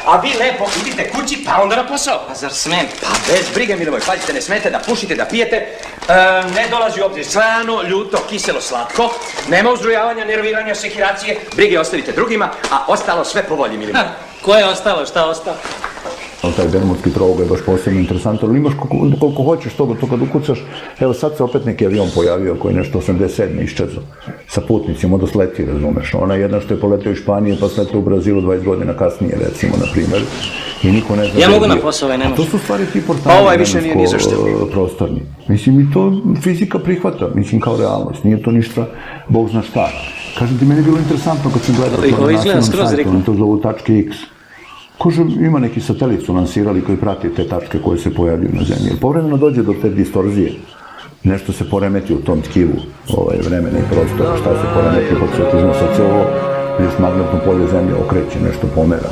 a vi lepo idite kući pa onda na posao. A zar smem? Pa bez brige, Milivoj, pazite, ne smete da pušite, da pijete, ne dolazi u obzir slano, ljuto, kiselo, slatko, nema uzrujavanja, nerviranja, sekiracije, brige ostavite drugima, a ostalo sve po volji, Milivoj. Ko je ostalo, šta ostalo? Ali taj bermudski trougao je baš posebno interesantan, ali imaš koliko hoćeš toga, to kad ukucaš, evo sad se opet neki avion pojavio koji je nešto 87. iščezao, sa putnicima, da sleti, razumeš, ona jedna što je poletio u Španije pa sletio u Brazilu 20 godina kasnije, recimo, na primjer, i niko ne zna... Ja mogu na posao, ovaj ne može. To su stvari ti portali, Ovaj više nije ni zašto. Prostorni. Mislim, i to fizika prihvata, mislim, kao realnost, nije to ništa, Bog zna šta. Kažem ti, meni je bilo interesantno kad sam gledao to na nacionalnom sajtu, oni to zovu tačke X. Kože, ima neki satelit su lansirali koji prati te tačke koje se pojavljaju na zemlji. Povremeno dođe do te distorzije. Nešto se poremeti u tom tkivu vremena i prostora. Šta se poremeti, kako se iznosat se ovo, gdje se magnetno polje zemlje okreće, nešto pomera.